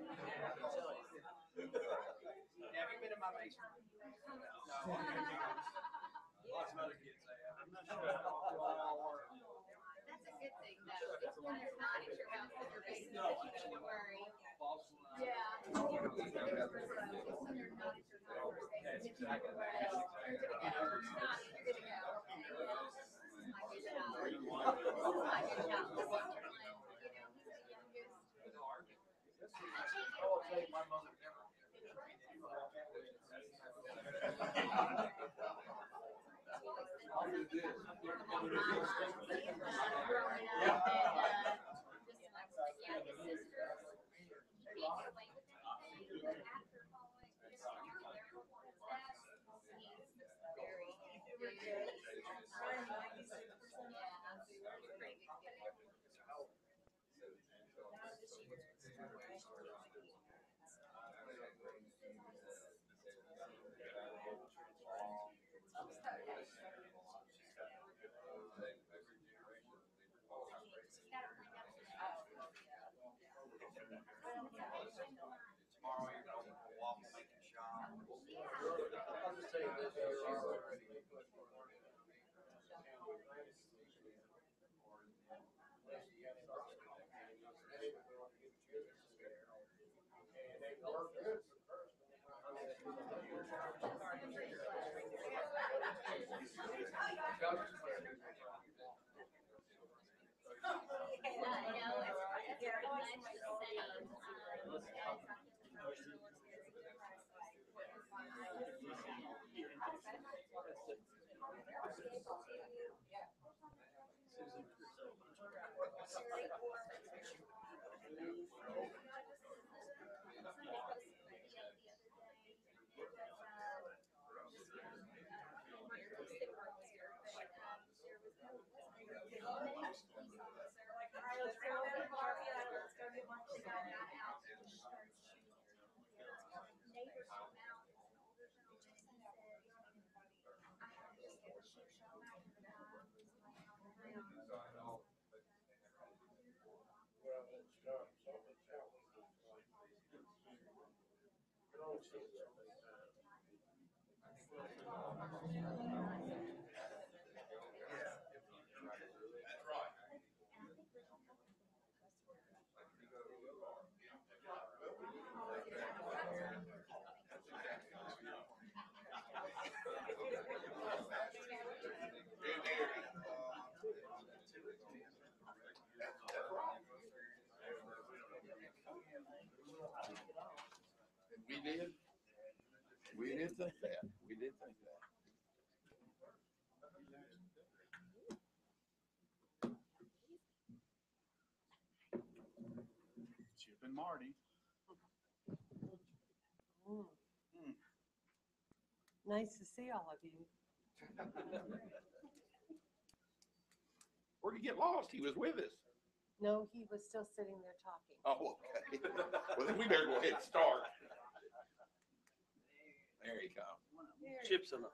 Have you been in my basement? No. Lots of other kids say that. I'm not sure how all work. That's a good thing, though. It's when they're not at your house in your basement that you have to worry. Yeah. It's when they're not at your house in your basement that you have to worry. You're good to go. It's not, you're good to go. This is my good child. This is my good child. This is Dylan. You know, he's the youngest. I will say my mother never. I'll do this. Growing up, and just like the youngest sister, she can't get away with anything, but after following their steps, he's very good. Yeah, pretty good kid. Tomorrow you're going to a waffle making shop. I'll just say this year already. No, it's very much the same. We did think that. We did think that. Chip and Marty. Nice to see all of you. Where'd he get lost? He was with us. No, he was still sitting there talking. Oh, okay. Well, then we better go ahead and start. There he comes. Chip's in the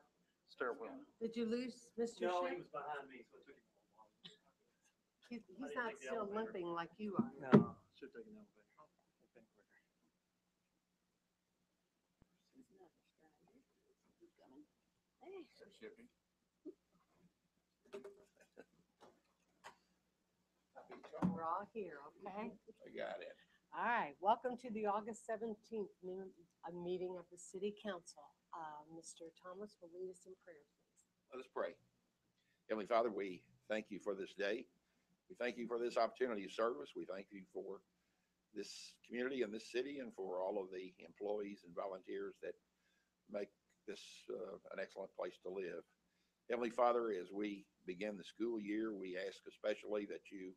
stairwell. Did you lose Mr. No, he Ship? was behind me, so it took him a while. He's didn't not take the still elevator. limping like you are. No, should have taken the elevator. It's been quicker. Shipping. We're all here, okay? I got it. All right, welcome to the August 17th meeting of the City Council. Mr. Thomas will lead us in prayer, please. Let us pray. Heavenly Father, we thank you for this day. We thank you for this opportunity of service. We thank you for this community and this city and for all of the employees and volunteers that make this an excellent place to live. Heavenly Father, as we begin the school year, we ask especially that you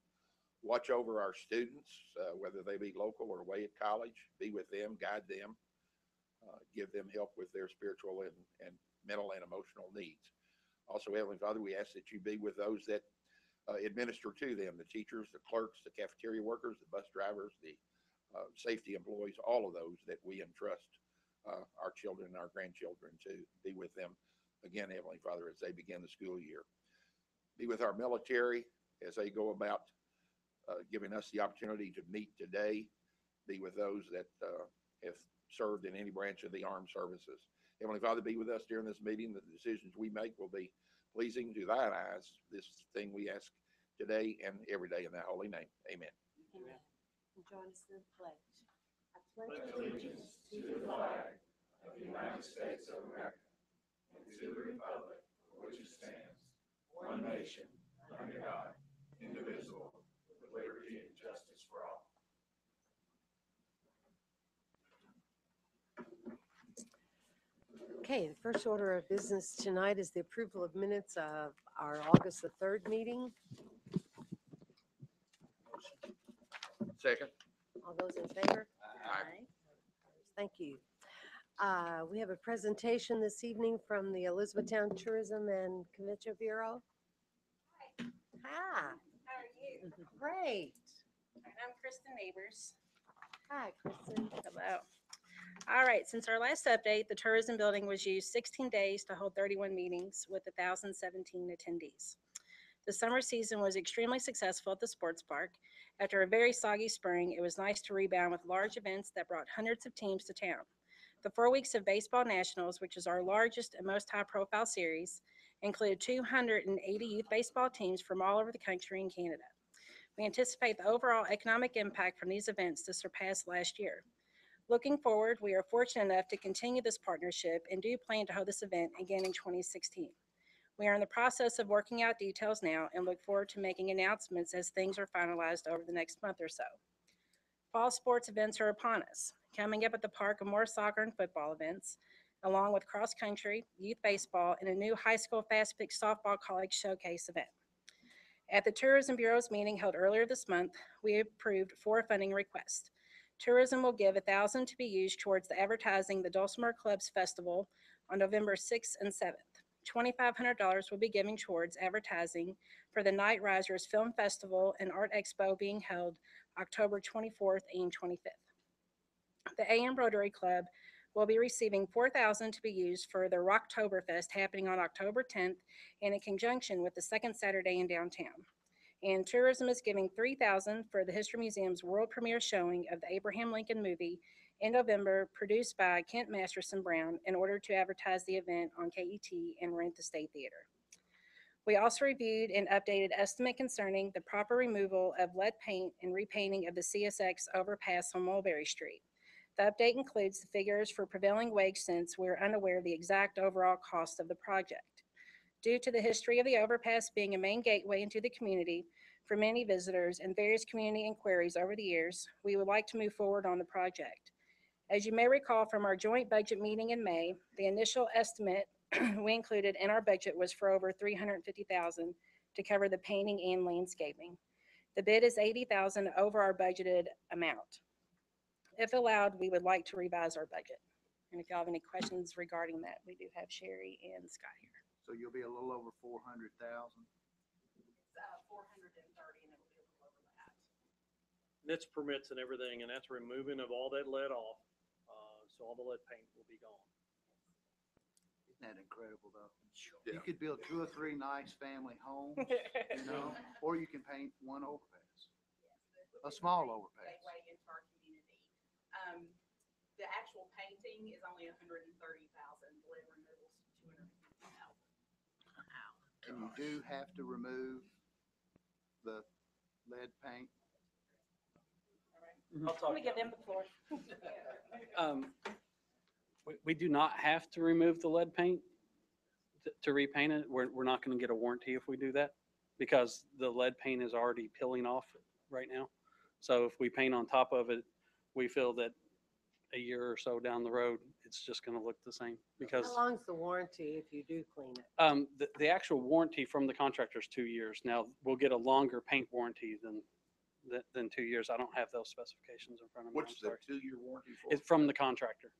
watch over our students, whether they be local or away at college, be with them, guide them, give them help with their spiritual and mental and emotional needs. Also, Heavenly Father, we ask that you be with those that administer to them, the teachers, the clerks, the cafeteria workers, the bus drivers, the safety employees, all of those that we entrust our children and our grandchildren to be with them. Again, Heavenly Father, as they begin the school year. Be with our military as they go about giving us the opportunity to meet today. be with those that have served in any branch of the armed services. Heavenly Father, be with us during this meeting. The decisions we make will be pleasing to thine eyes. This thing we ask today and every day in thy holy name. Amen. Amen. And join us in the pledge. I pledge allegiance to the flag of the United States of America and to the republic for which it stands, one nation, under God, indivisible, with liberty and justice for all. Okay, the first order of business tonight is the approval of minutes of our August the 3rd meeting. Second. All those in favor? Aye. Thank you. We have a presentation this evening from the Elizabethtown Tourism and Convention Bureau. Hi. How are you? Great. I'm Kristen Neighbors. Hi, Kristen. Hello. All right, since our last update, the tourism building was used 16 days to hold 31 meetings with 1,017 attendees. The summer season was extremely successful at the sports park. After a very soggy spring, it was nice to rebound with large events that brought hundreds of teams to town. The 4 weeks of Baseball Nationals, which is our largest and most high-profile series, included 280 youth baseball teams from all over the country and Canada. We anticipate the overall economic impact from these events to surpass last year. Looking forward, we are fortunate enough to continue this partnership and do plan to hold this event again in 2016. We are in the process of working out details now and look forward to making announcements as things are finalized over the next month or so. Fall sports events are upon us. Coming up at the park are more soccer and football events, along with cross country, youth baseball, and a new high school fast pitch softball college showcase event. At the Tourism Bureau's meeting held earlier this month, we approved 4 funding requests. Tourism will give $1,000 to be used towards the advertising the Dulcimer Club's Festival on November 6th and 7th. $2,500 will be given towards advertising for the Night Risers Film Festival and Art Expo being held October 24th and 25th. The AM Rotary Club will be receiving $4,000 to be used for their Rocktoberfest happening on October 10th and in conjunction with the second Saturday in downtown. And tourism is giving $3,000 for the History Museum's world premiere showing of the Abraham Lincoln movie in November, produced by Kent Masterson Brown, in order to advertise the event on KET and Rent the State Theater. We also reviewed an updated estimate concerning the proper removal of lead paint and repainting of the CSX overpass on Mulberry Street. The update includes the figures for prevailing wage since we are unaware of the exact overall cost of the project. Due to the history of the overpass being a main gateway into the community for many visitors and various community inquiries over the years, we would like to move forward on the project. As you may recall from our joint budget meeting in May, the initial estimate we included in our budget was for over $350,000 to cover the painting and landscaping. The bid is $80,000 over our budgeted amount. If allowed, we would like to revise our budget. And if you have any questions regarding that, we do have Sherry and Scott here. So you'll be a little over 400,000. It's 430 and it'll be a little over that. That's permits and everything, and that's removing of all that lead off. So all the lead paint will be gone. Isn't that incredible though? Yeah. You could build 2 or 3 nice family homes, you know, or you can paint one overpass, a small overpass. Gateway into our community. The actual painting is only $130,000. The lead removal is $250,000. And you do have to remove the lead paint. Let me give them the floor. We do not have to remove the lead paint to repaint it. We're not going to get a warranty if we do that because the lead paint is already peeling off right now. So if we paint on top of it, we feel that a year or so down the road, it's just going to look the same because How long's the warranty if you do clean it? the actual warranty from the contractor is 2 years. Now we'll get a longer paint warranty than 2 years. I don't have those specifications in front of me. What's I'm the sorry. 2-year warranty for? It's from the contractor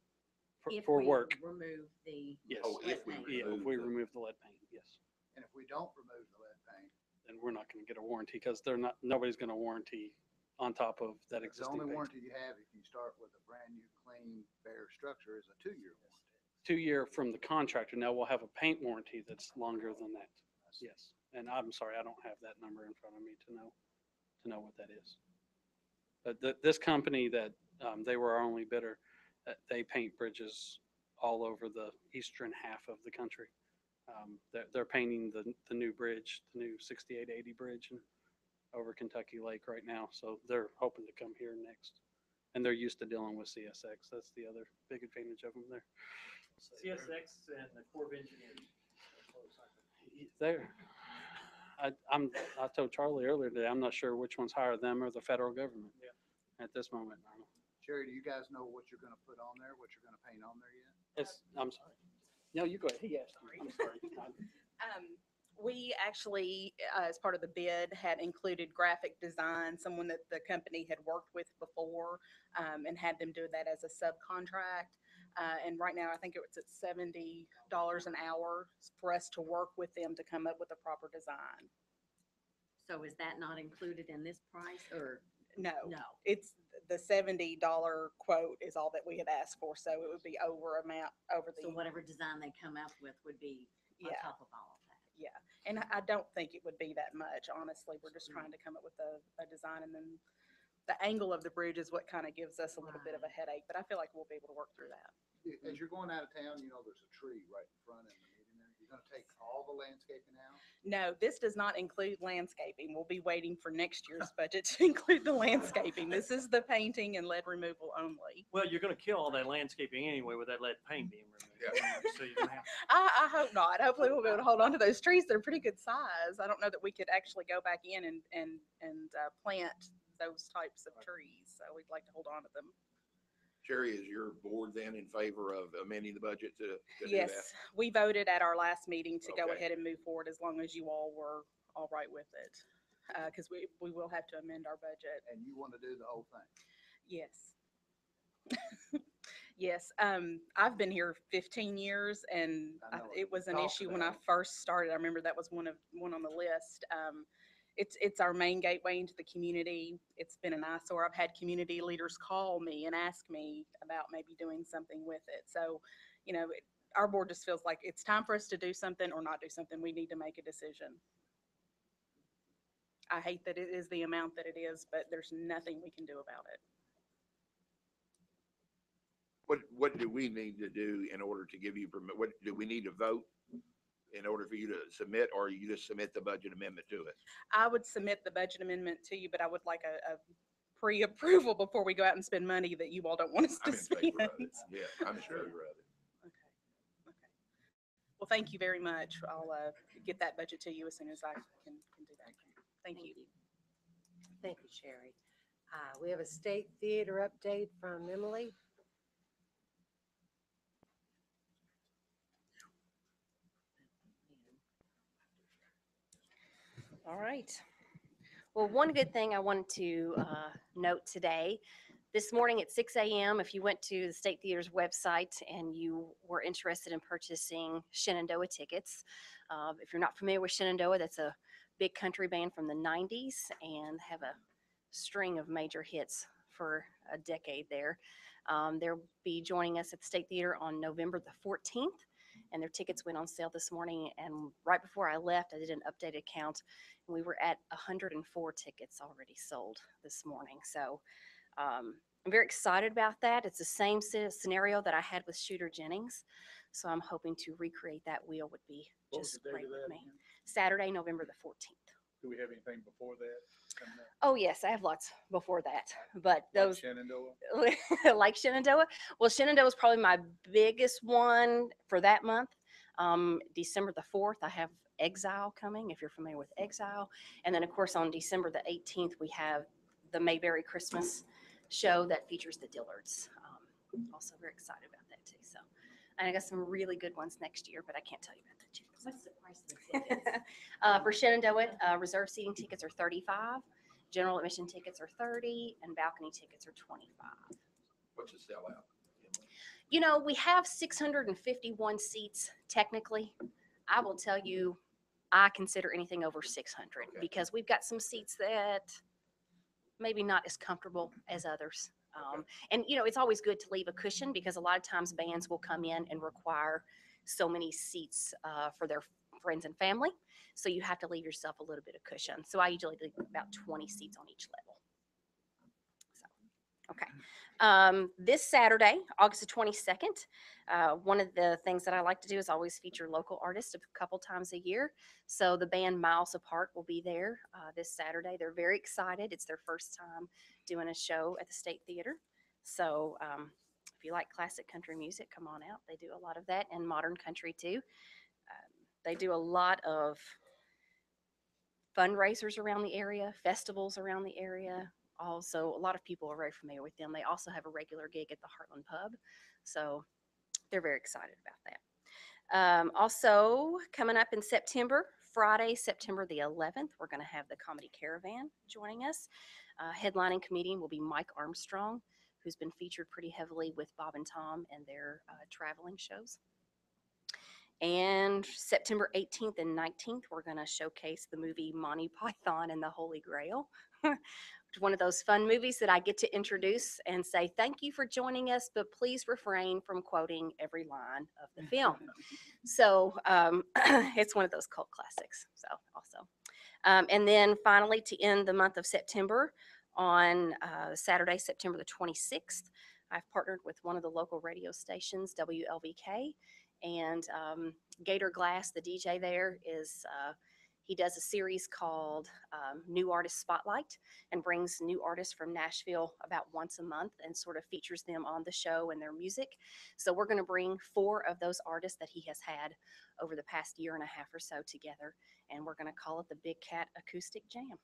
If for we work. remove the. Yes. Oh, if we Yeah, if remove we the- remove the lead paint, yes. And if we don't remove the lead paint, Then we're not going to get a warranty because nobody's going to warranty on top of that the existing only paint. warranty you have if you start with a brand new, clean, bare structure is a 2-year warranty. 2-year from the contractor. Now we'll have a paint warranty that's longer than that. Yes. And I'm sorry, I don't have that number in front of me to know what that is. But this company that, they were our only bidder, they paint bridges all over the eastern half of the country. They're painting the new bridge, the new 6880 bridge over Kentucky Lake right now. So they're hoping to come here next. And they're used to dealing with CSX. That's the other big advantage of them there. CSX and the Corps of Engineers. There, I told Charlie earlier today, I'm not sure which one's higher, them or the federal government. Yeah. At this moment, I don't know. Jerry, do you guys know what you're gonna put on there, what you're gonna paint on there yet? I'm sorry. No, you go ahead. He asked you. I'm sorry. We actually, as part of the bid, had included graphic design, someone that the company had worked with before, and had them do that as a subcontract. And right now, I think it's at $70 an hour for us to work with them to come up with a proper design. So is that not included in this price or No, no? it's the $70 quote is all that we had asked for, so it would be over the. So whatever design they come up with would be on Yeah. top of all of that. Yeah, and I don't think it would be that much, honestly. We're just trying to come up with a design, and then the angle of the bridge is what kind of gives us a little bit of a headache, but I feel like we'll be able to work through that. As you're going out of town, you know, there's a tree right in front of the meeting there. You're gonna take all the landscaping out? No, this does not include landscaping. We'll be waiting for next year's budget to include the landscaping. This is the painting and lead removal only. Well, you're gonna kill all that landscaping anyway with that lead paint being removed. So you're gonna have I hope not. Hopefully we'll be able to hold on to those trees. They're pretty good size. I don't know that we could actually go back in and plant those types of trees. So we'd like to hold on to them. Sherry, is your board then in favor of amending the budget to do that? Yes, we voted at our last meeting to go Okay. ahead and move forward as long as you all were all right with it. Because we will have to amend our budget. And you wanna do the whole thing? Yes. Yes, I've been here 15 years and I know it. it was an Talked issue when I about it. first started. I remember that was one on the list. It's our main gateway into the community. It's been an eyesore. I've had community leaders call me and ask me about maybe doing something with it. So, you know, our board just feels like it's time for us to do something or not do something. We need to make a decision. I hate that it is the amount that it is, but there's nothing we can do about it. What do we need to do in order to give you permit? What, do we need to vote in order for you to submit, or you just submit the budget amendment to it? I would submit the budget amendment to you, but I would like a pre-approval before we go out and spend money that you all don't want us I'm to in spend. favor of it. Yeah, I'm sure. Okay. Okay. Well, thank you very much. I'll get that budget to you as soon as I can do that. Thank you. Thank you, Sherry. We have a state theater update from Emily. All right. Well, one good thing I wanted to note today, this morning at 6 a.m., if you went to the State Theater's website and you were interested in purchasing Shenandoah tickets, if you're not familiar with Shenandoah, that's a big country band from the 90s and have a string of major hits for a decade there. They'll be joining us at the State Theater on November the 14th. And their tickets went on sale this morning. And right before I left, I did an updated count. And we were at 104 tickets already sold this morning. So I'm very excited about that. It's the same scenario that I had with Shooter Jennings. So I'm hoping to recreate that wheel would be What was just the date great of with that me. again? Saturday, November the 14th. Do we have anything before that coming up? Oh, yes, I have lots before that. But those, Like Shenandoah? like Shenandoah. Well, Shenandoah is probably my biggest one for that month. December the 4th, I have Exile coming, if you're familiar with Exile. And then, of course, on December the 18th, we have the Mayberry Christmas show that features the Dillards. Also very excited about that too. So I got some really good ones next year, but I can't tell you about that yet. What's the price of the tickets? For Shenandoah, reserve seating tickets are $35, general admission tickets are $30, and balcony tickets are $25. What's the sellout? You know, we have 651 seats technically. I will tell you, I consider anything over 600 Okay. because we've got some seats that maybe not as comfortable as others. And, you know, it's always good to leave a cushion because a lot of times bands will come in and require so many seats for their friends and family. So you have to leave yourself a little bit of cushion. So I usually leave about 20 seats on each level. Okay. This Saturday, August the 22nd, one of the things that I like to do is always feature local artists a couple times a year. So the band Miles Apart will be there this Saturday. They're very excited. It's their first time doing a show at the State Theater. So if you like classic country music, come on out. They do a lot of that, and modern country too. They do a lot of fundraisers around the area, festivals around the area. Also, a lot of people are very familiar with them. They also have a regular gig at the Heartland Pub. So they're very excited about that. Also, coming up in September, Friday, September the 11th, we're going to have the Comedy Caravan joining us. Headlining comedian will be Mike Armstrong, who's been featured pretty heavily with Bob and Tom and their traveling shows. And September 18th and 19th, we're going to showcase the movie Monty Python and the Holy Grail. One of those fun movies that I get to introduce and say, thank you for joining us, but please refrain from quoting every line of the film. So it's one of those cult classics. So also. And then finally, to end the month of September, on Saturday, September the 26th, I've partnered with one of the local radio stations, WLVK, and Gator Glass, the DJ there, is he does a series called New Artist Spotlight and brings new artists from Nashville about once a month and sort of features them on the show and their music. So we're going to bring 4 of those artists that he has had over the past year and a half or so together, and we're going to call it the Big Cat Acoustic Jam.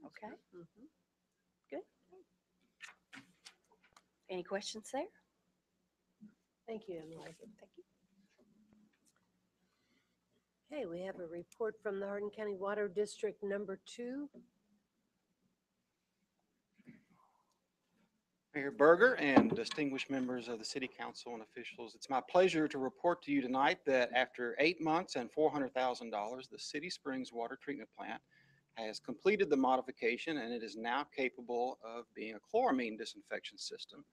Okay. Good. Any questions there? Thank you, Emily. Thank you. Okay, we have a report from the Hardin County Water District Number 2. Mayor Berger and distinguished members of the City Council and officials, it's my pleasure to report to you tonight that after 8 months and $400,000, the City Springs Water Treatment Plant has completed the modification, and it is now capable of being a chloramine disinfection system.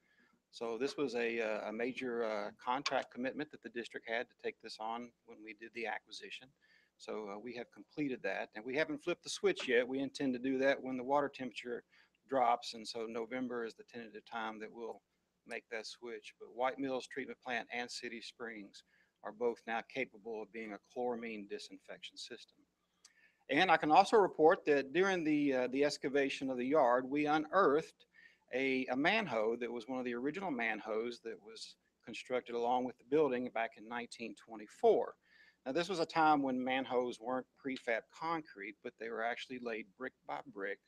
So this was a major contract commitment that the district had to take this on when we did the acquisition. So we have completed that, and we haven't flipped the switch yet. We intend to do that when the water temperature drops, and so November is the tentative time that we'll make that switch. But White Mills Treatment Plant and City Springs are both now capable of being a chloramine disinfection system. And I can also report that during the excavation of the yard, we unearthed a manhole that was one of the original manholes that was constructed along with the building back in 1924. Now, this was a time when manholes weren't prefab concrete, but they were actually laid brick by brick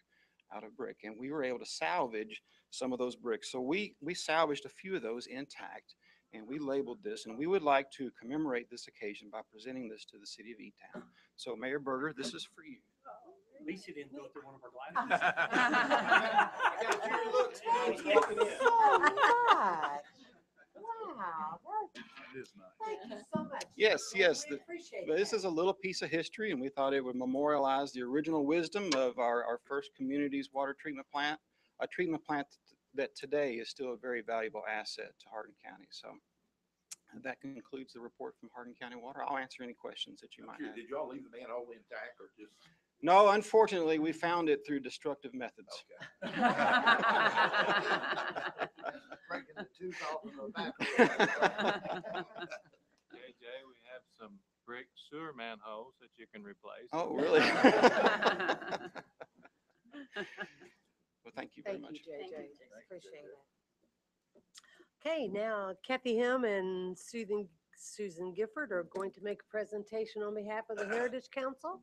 out of brick, and we were able to salvage some of those bricks. So we salvaged a few of those intact, and we labeled this, and we would like to commemorate this occasion by presenting this to the city of E-Town. So Mayor Berger, this is for you. At least he didn't go through one of our glasses. Thank you so much. Wow. It is nice. Thank you so much. Yes, yes. We appreciate But this that. is a little piece of history, and we thought it would memorialize the original wisdom of our first community's water treatment plant, a treatment plant that today is still a very valuable asset to Hardin County. So that concludes the report from Hardin County Water. I'll answer any questions that you might have. Did y'all leave the manhole intact or just? No, unfortunately, we found it through destructive methods. Okay. Breaking the tooth off of the back. JJ, we have some brick sewer manholes that you can replace. Oh, really? Well, thank you very Thank much. you, JJ. Appreciate it. Okay, now Kathy Him and Susan Gifford are going to make a presentation on behalf of the Heritage Council.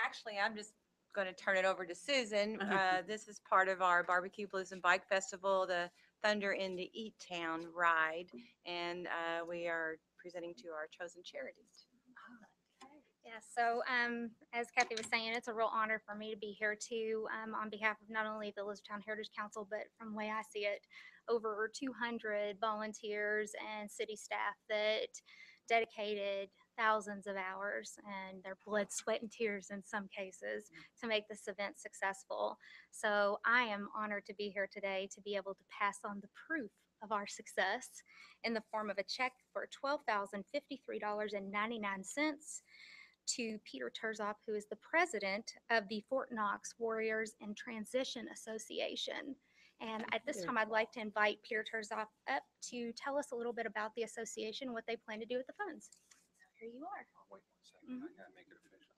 Actually, I'm just going to turn it over to Susan. This is part of our Barbecue Blues and Bike Festival, the Thunder into E-Town ride, and we are presenting to our chosen charities. Yeah, so as Kathy was saying, it's a real honor for me to be here too, on behalf of not only the Elizabethtown Heritage Council, but from the way I see it, over 200 volunteers and city staff that dedicated thousands of hours and their blood, sweat, and tears in some cases to make this event successful. So I am honored to be here today to be able to pass on the proof of our success in the form of a check for $12,053.99 to Peter Turzop, who is the president of the Fort Knox Warriors and Transition Association. And at this time, I'd like to invite Peter Turzop up to tell us a little bit about the association, what they plan to do with the funds. So here you are. Wait 1 second, I gotta make it official.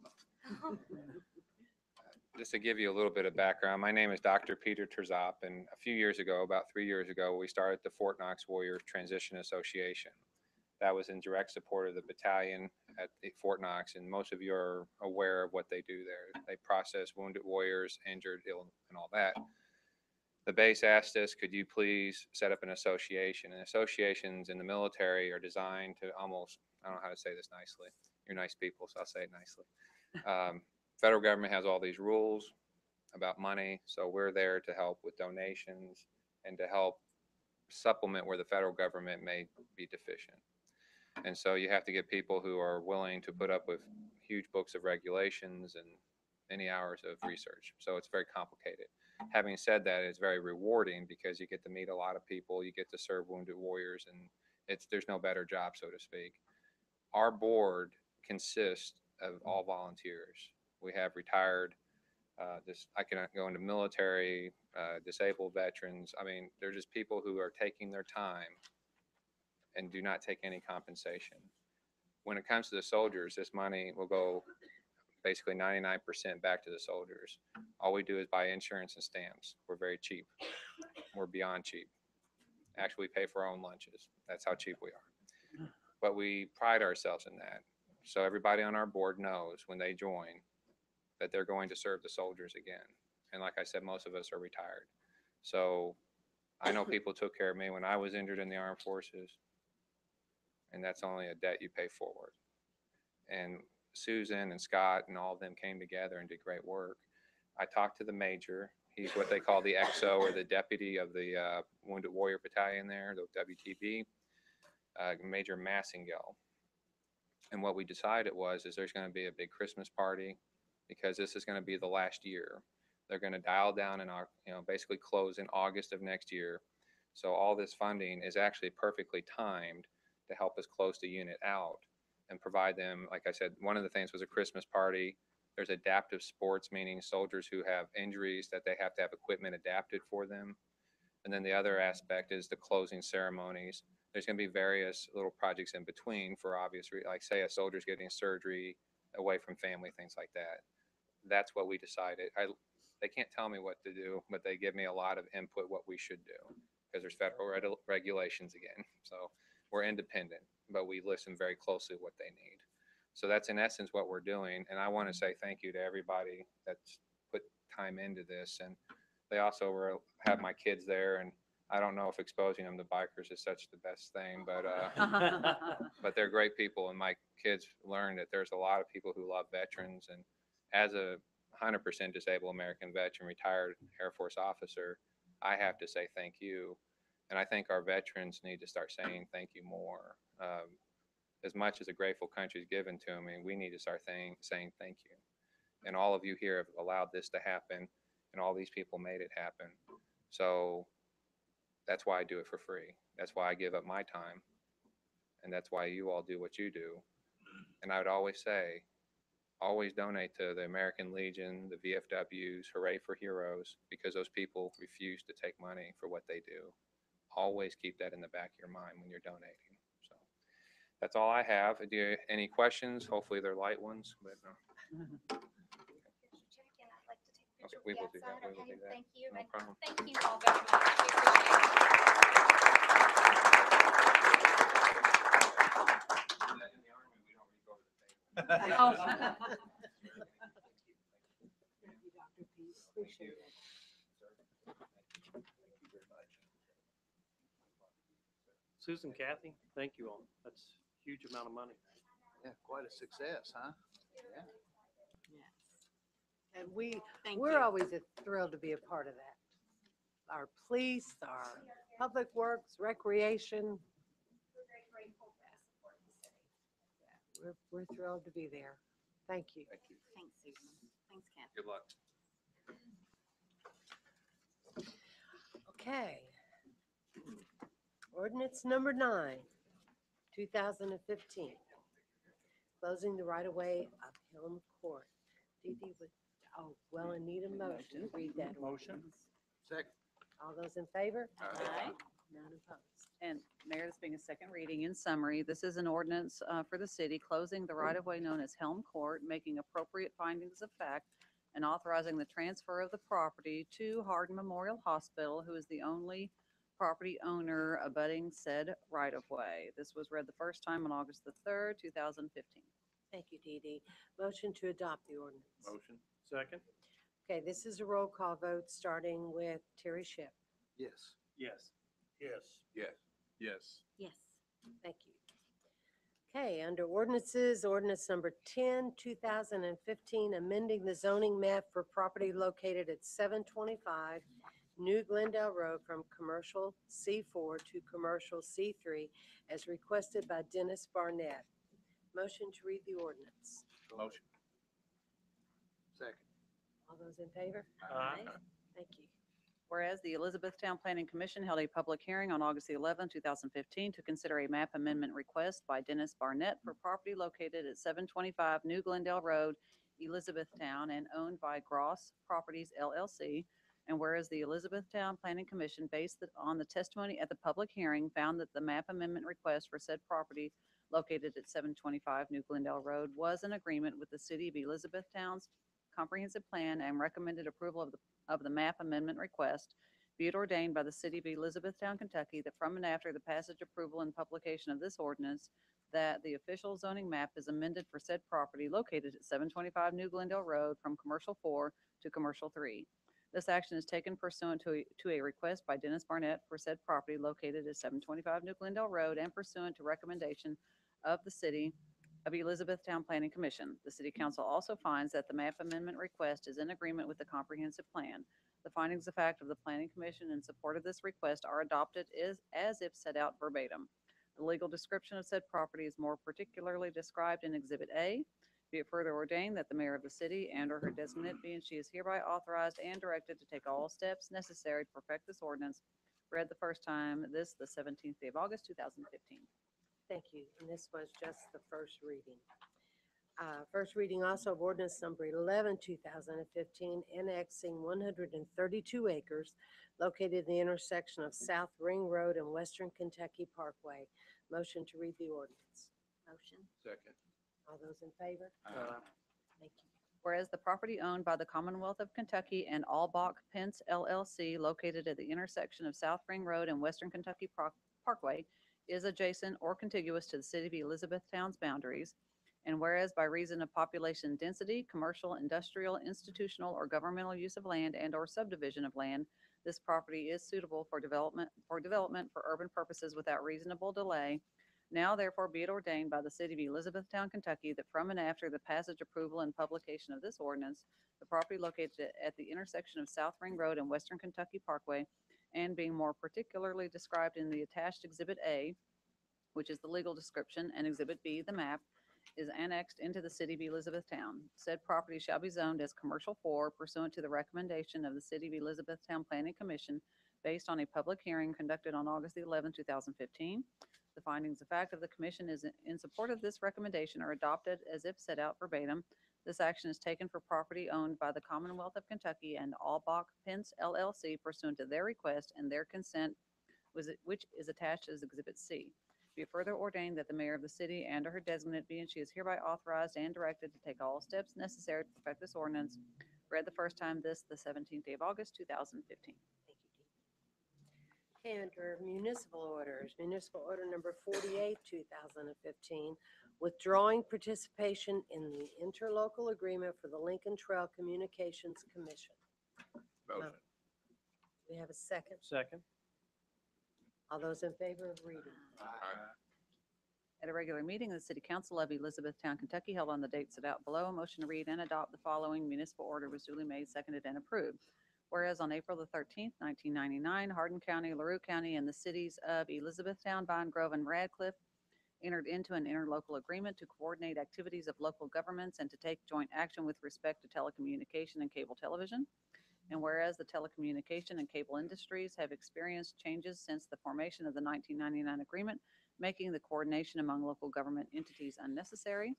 Just to give you a little bit of background, my name is Dr. Peter Turzop, and a few years ago, about 3 years ago, we started the Fort Knox Warriors Transition Association. That was in direct support of the battalion at Fort Knox, and most of you are aware of what they do there. They process wounded warriors, injured, ill, and all that. The base asked us, could you please set up an association? And associations in the military are designed to almost, I don't know how to say this nicely. You're nice people, so I'll say it nicely. Federal government has all these rules about money, so we're there to help with donations and to help supplement where the federal government may be deficient. And so you have to get people who are willing to put up with huge books of regulations and many hours of research. So it's very complicated. Having said that, it's very rewarding because you get to meet a lot of people, you get to serve wounded warriors, and there's no better job, so to speak. Our board consists of all volunteers. We have retired, I cannot go into military, disabled veterans. I mean, they're just people who are taking their time and do not take any compensation. When it comes to the soldiers, this money will go basically 99% back to the soldiers. All we do is buy insurance and stamps. We're very cheap. We're beyond cheap. Actually, we pay for our own lunches. That's how cheap we are. But we pride ourselves in that. So everybody on our board knows when they join that they're going to serve the soldiers again. And like I said, most of us are retired. So I know people took care of me when I was injured in the armed forces, and that's only a debt you pay forward. And Susan and Scott and all of them came together and did great work. I talked to the major. He's what they call the XO, or the deputy of the Wounded Warrior Battalion there, the WTB, Major Massingale. And what we decided was there's going to be a big Christmas party because this is going to be the last year. They're going to dial down and basically close in August of next year. So all this funding is actually perfectly timed to help us close the unit out and provide them, like I said, one of the things was a Christmas party. There's adaptive sports, meaning soldiers who have injuries that they have to have equipment adapted for them. And then the other aspect is the closing ceremonies. There's going to be various little projects in between for obvious reasons, like say a soldier's getting surgery away from family, things like that. That's what we decided. They can't tell me what to do, but they give me a lot of input what we should do because there's federal regulations again. So we're independent, but we listen very closely to what they need. So that's in essence what we're doing. And I want to say thank you to everybody that's put time into this. And they also have my kids there, and I don't know if exposing them to bikers is such the best thing, but but they're great people, and my kids learned that there's a lot of people who love veterans. And as a 100% disabled American veteran, retired Air Force officer, I have to say thank you. And I think our veterans need to start saying thank you more. As much as a grateful country is given to me, we need to start saying thank you. And all of you here have allowed this to happen, and all these people made it happen. So that's why I do it for free. That's why I give up my time. And that's why you all do what you do. And I would always say, always donate to the American Legion, the VFWs, Hooray for Heroes, because those people refuse to take money for what they do. Always keep that in the back of your mind when you're donating. So that's all I have. Do you any questions? Hopefully they're light ones, but no. Okay, we will do that. We will do that. Thank you. No problem. Thank you all very much. We appreciate it. Oh. Susan, Kathy, thank you all. That's a huge amount of money. Yeah, quite a success, huh? Yeah. And we're you. always thrilled to be a part of that. Our police, our public works, recreation. Yeah, we're thrilled to be there. Thank you. Thank you. Thanks, Susan. Thanks, Kathy. Good luck. Okay. Ordinance number 9, 2015. closing the right-of-way of Helm Court. Dee Dee would, oh, well, I need a motion to read that. Motion. ordinance. Second. All those in favor? Aye. None opposed. And Mayor, this being a second reading, in summary, this is an ordinance for the city closing the right-of-way known as Helm Court, making appropriate findings of fact, and authorizing the transfer of the property to Hardin Memorial Hospital, who is the only property owner abutting said right-of-way. This was read the first time on August the 3rd, 2015. Thank you, Dee Dee. Motion to adopt the ordinance. Motion. Second? Okay, this is a roll call vote, starting with Terry Ship. Yes. Yes. Yes. Yes. Yes. Yes. Thank you. Okay, under ordinances, ordinance number 10, 2015, amending the zoning map for property located at 725 New Glendale Road from commercial C4 to commercial C3 as requested by Dennis Barnett. Motion to read the ordinance. Motion. Second. All those in favor? Aye. Thank you. Whereas the Elizabethtown Planning Commission held a public hearing on August the 11th, 2015 to consider a map amendment request by Dennis Barnett for property located at 725 New Glendale Road, Elizabethtown, and owned by Gross Properties LLC. And whereas the Elizabethtown Planning Commission, based on the testimony at the public hearing, found that the map amendment request for said property located at 725 New Glendale Road was in agreement with the City of Elizabethtown's comprehensive plan and recommended approval of the map amendment request, be it ordained by the City of Elizabethtown, Kentucky, that from and after the passage, approval, and publication of this ordinance, that the official zoning map is amended for said property located at 725 New Glendale Road from Commercial 4 to Commercial 3. This action is taken pursuant to a request by Dennis Barnett for said property located at 725 New Glendale Road and pursuant to recommendation of the City of Elizabethtown Planning Commission. The City Council also finds that the map amendment request is in agreement with the comprehensive plan. The findings of fact of the Planning Commission in support of this request are adopted as if set out verbatim. The legal description of said property is more particularly described in Exhibit A. Be it further ordained that the mayor of the city and/or her designate be and she is hereby authorized and directed to take all steps necessary to perfect this ordinance. Read the first time, this the 17th day of August, 2015. Thank you. And this was just the first reading. First reading also of ordinance number 11, 2015, annexing 132 acres located in the intersection of South Ring Road and Western Kentucky Parkway. Motion to read the ordinance. Motion. Second. All those in favor? Thank you. Whereas the property owned by the Commonwealth of Kentucky and Albach Pence LLC located at the intersection of South Ring Road and Western Kentucky Parkway is adjacent or contiguous to the City of Elizabethtown's boundaries. And whereas by reason of population density, commercial, industrial, institutional, or governmental use of land and/or subdivision of land, this property is suitable for development for urban purposes without reasonable delay. Now therefore be it ordained by the City of Elizabethtown, Kentucky, that from and after the passage, approval, and publication of this ordinance, the property located at the intersection of South Ring Road and Western Kentucky Parkway, and being more particularly described in the attached Exhibit A, which is the legal description, and Exhibit B, the map, is annexed into the City of Elizabethtown. Said property shall be zoned as Commercial 4 pursuant to the recommendation of the City of Elizabethtown Planning Commission based on a public hearing conducted on August 11, 2015. The findings of fact of the commission is in support of this recommendation are adopted as if set out verbatim. This action is taken for property owned by the Commonwealth of Kentucky and Albach Pence LLC pursuant to their request and their consent, which is attached as Exhibit C. Be it further ordained that the mayor of the city and/or her designate be and she is hereby authorized and directed to take all steps necessary to perfect this ordinance. Read the first time, this the 17th day of August, 2015. Okay, under municipal orders, municipal order number 48, 2015, withdrawing participation in the interlocal agreement for the Lincoln Trail Communications Commission. Motion. We have a second. Second? All those in favor of reading? At a regular meeting of the City Council of Elizabethtown, Kentucky, held on the date set out below, a motion to read and adopt the following municipal order was duly made, seconded, and approved. Whereas on April the 13th, 1999, Hardin County, LaRue County, and the cities of Elizabethtown, Vine Grove, and Radcliffe entered into an interlocal agreement to coordinate activities of local governments and to take joint action with respect to telecommunication and cable television. And whereas the telecommunication and cable industries have experienced changes since the formation of the 1999 agreement, making the coordination among local government entities unnecessary.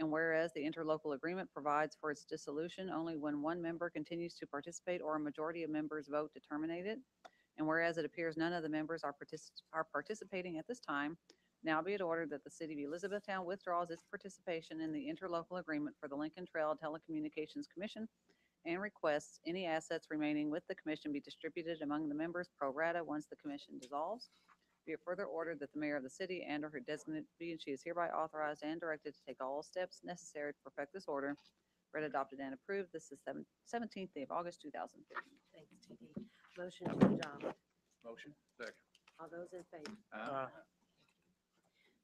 And whereas the interlocal agreement provides for its dissolution only when one member continues to participate or a majority of members vote to terminate it. And whereas it appears none of the members are participating at this time, now be it ordered that the City of Elizabethtown withdraws its participation in the interlocal agreement for the Lincoln Trail Telecommunications Commission and requests any assets remaining with the commission be distributed among the members pro rata once the commission dissolves. Be it further ordered that the mayor of the city and or her designate be and she is hereby authorized and directed to take all steps necessary to perfect this order. Read, adopted, and approved. This is 17th day of August, 2015. Thanks, TD. Motion to adopt. Motion. Second. All those in favor? Aye.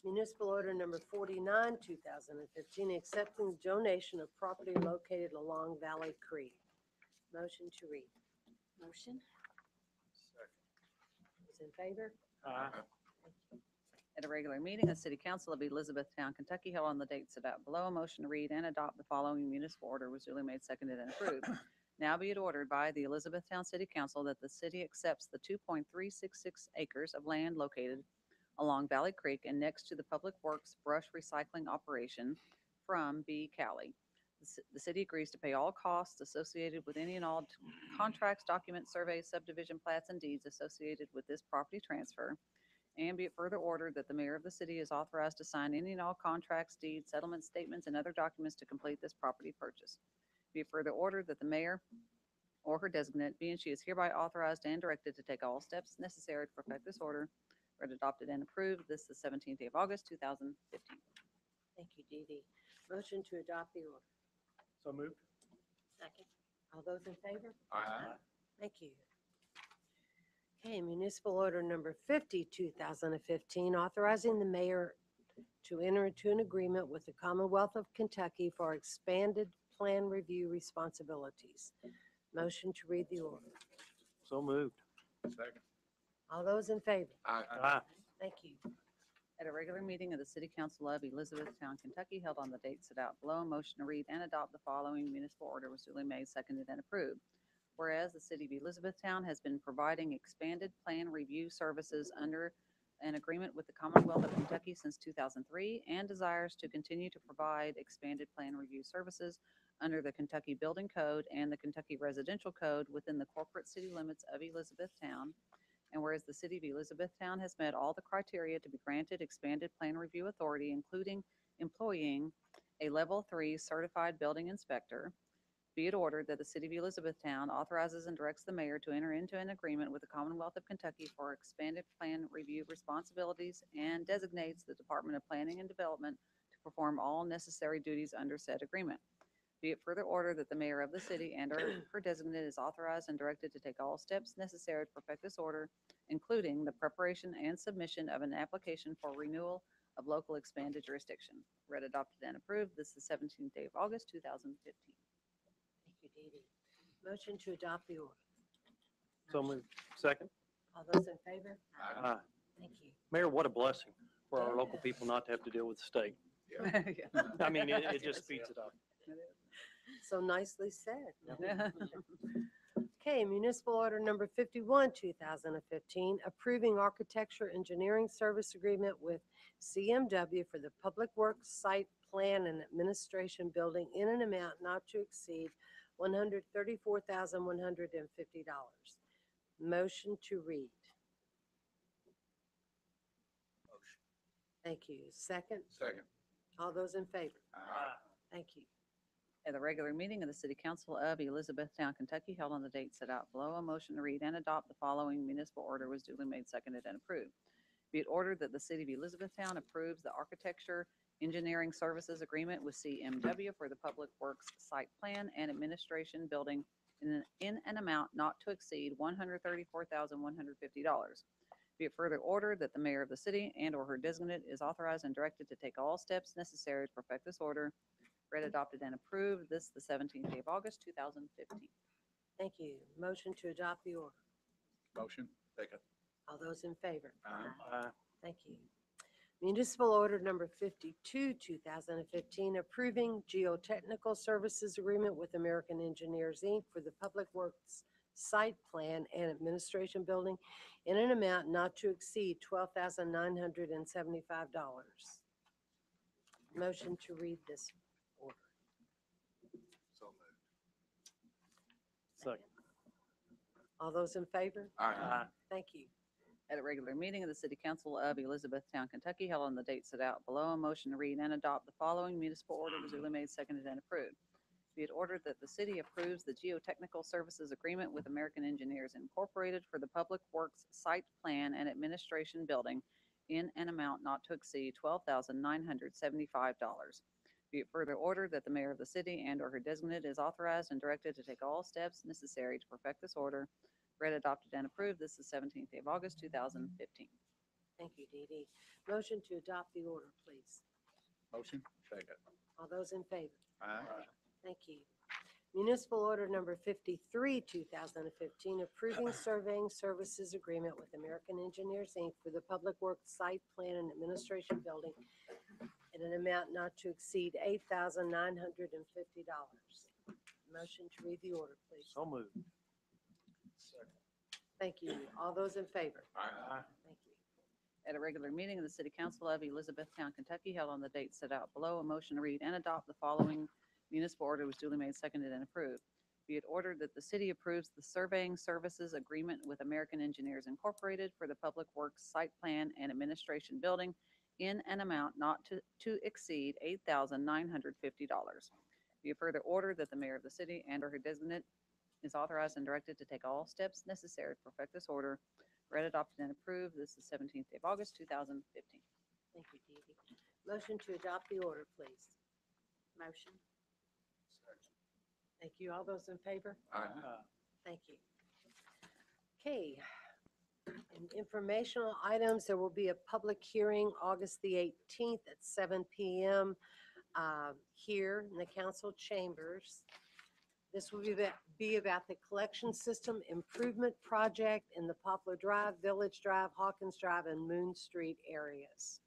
Municipal order number 49, 2015, accepting the donation of property located along Valley Creek. Motion to read. Motion? Those in favor? At a regular meeting of City Council of Elizabethtown, Kentucky, held on the date set out below, a motion to read and adopt the following municipal order was duly made, seconded, and approved. Now be it ordered by the Elizabethtown City Council that the city accepts the 2.366 acres of land located along Valley Creek and next to the Public Works brush recycling operation from B. Cali. The city agrees to pay all costs associated with any and all contracts, documents, surveys, subdivision plats, and deeds associated with this property transfer. And be it further ordered that the mayor of the city is authorized to sign any and all contracts, deeds, settlement statements, and other documents to complete this property purchase. Be it further ordered that the mayor or her designate be and she is hereby authorized and directed to take all steps necessary to perfect this order. Read, adopted, and approved. This is the 17th day of August, 2015. Thank you, Dee Dee. Motion to adopt the order. So moved. Second. All those in favor? Aye. Thank you. Okay, municipal order number 50, 2015, authorizing the mayor to enter into an agreement with the Commonwealth of Kentucky for expanded plan review responsibilities. Motion to read the order. So moved. Second. All those in favor? Aye. Thank you. At a regular meeting of the City Council of Elizabethtown, Kentucky, held on the date set out below, a motion to read and adopt the following municipal order was duly made, seconded, and approved. Whereas the City of Elizabethtown has been providing expanded plan review services under an agreement with the Commonwealth of Kentucky since 2003 and desires to continue to provide expanded plan review services under the Kentucky Building Code and the Kentucky Residential Code within the corporate city limits of Elizabethtown. And whereas the City of Elizabethtown has met all the criteria to be granted expanded plan review authority, including employing a Level 3 certified building inspector, be it ordered that the City of Elizabethtown authorizes and directs the mayor to enter into an agreement with the Commonwealth of Kentucky for expanded plan review responsibilities and designates the Department of Planning and Development to perform all necessary duties under said agreement. Be it further ordered that the mayor of the city and or her designate is authorized and directed to take all steps necessary to perfect this order, including the preparation and submission of an application for renewal of local expanded jurisdiction. Read, adopted, and approved. This is the 17th day of August, 2015. Thank you, Dee Dee. Motion to adopt the order. So moved. Second. All those in favor? Aye. Thank you. Mayor, what a blessing for our local people not to have to deal with the state. I mean, it just speeds it up. So nicely said. Okay, municipal order number 51, 2015, approving architecture engineering service agreement with CMW for the Public Works Site Plan and Administration Building in an amount not to exceed $134,150. Motion to read. Motion. Thank you. Second. Second. All those in favor? Aye. Thank you. At the regular meeting of the City Council of Elizabethtown, Kentucky, held on the date set out below, a motion to read and adopt the following municipal order was duly made, seconded, and approved. Be it ordered that the City of Elizabethtown approves the architecture engineering services agreement with CMW for the Public Works Site Plan and Administration Building in an amount not to exceed $134,150. Be it further ordered that the mayor of the city and or her designate is authorized and directed to take all steps necessary to perfect this order. Read, adopted, and approved. This the 17th day of August, 2015. Thank you. Motion to adopt the order. Motion. Second. All those in favor? Aye. Thank you. Municipal order number 52, 2015, approving geotechnical services agreement with American Engineers, Inc. for the Public Works Site Plan and Administration Building in an amount not to exceed $12,975. Motion to read this Second. All those in favor? Aye. Thank you. At a regular meeting of the City Council of Elizabethtown, Kentucky, held on the date set out below, a motion to read and adopt the following municipal order was duly made, seconded, and approved. Be it ordered that the city approves the geotechnical services agreement with American Engineers Incorporated for the Public Works Site Plan and Administration Building in an amount not to exceed $12,975. Be it further ordered that the mayor of the city and/or her designate is authorized and directed to take all steps necessary to perfect this order. Read, adopted, and approved. This is 17th day of August, 2015. Thank you, Dee Dee. Motion to adopt the order, please. Motion. Second. All those in favor? Aye. Thank you. Municipal Order Number 53, 2015, approving surveying services agreement with American Engineers, Inc. for the Public Works Site Plan and Administration Building in an amount not to exceed $8,950. Motion to read the order, please. So moved. Thank you. All those in favor? Aye. Thank you. At a regular meeting of the City Council of Elizabethtown, Kentucky, held on the date set out below, a motion to read and adopt the following municipal order was duly made, seconded, and approved. Be it ordered that the city approves the surveying services agreement with American Engineers Incorporated for the Public Works Site Plan and Administration Building in an amount not to exceed $8,950. Be it further ordered that the mayor of the city and/or her designate is authorized and directed to take all steps necessary to perfect this order. Read, adopted, and approved. This is 17th day of August, 2015. Thank you, Dee Dee. Motion to adopt the order, please. Motion. Thank you. All those in favor? Aye. Thank you. Okay. In informational items, there will be a public hearing August the 18th at 7 p.m. Here in the council chambers. This will be about the collection system improvement project in the Poplar Drive, Village Drive, Hawkins Drive, and Moon Street areas.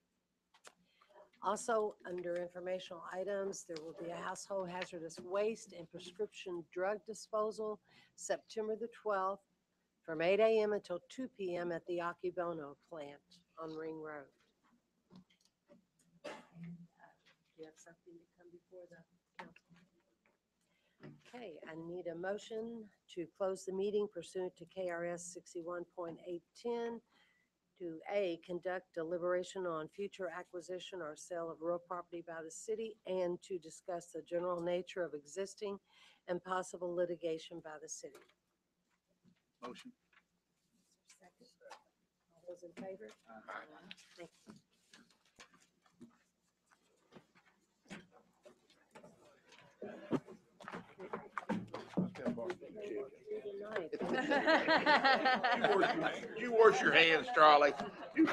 Also, under informational items, there will be a household hazardous waste and prescription drug disposal September the 12th from 8 a.m. until 2 p.m. at the Akibono plant on Ring Road. Do you have something to come before the council? Okay, I need a motion to close the meeting pursuant to KRS 61.810 to A, conduct deliberation on future acquisition or sale of real property by the city, and to discuss the general nature of existing and possible litigation by the city. Motion. Second. All those in favor? Thank you. You wash your hands, Charlie. Were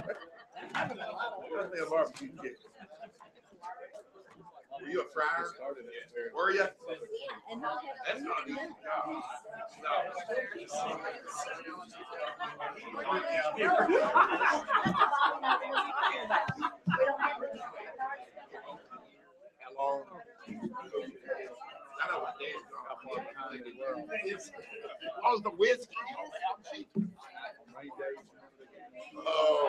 you a friar? Were you? That's not an easy job. How long? I know what Dan's Oh, the whiskey. Oh.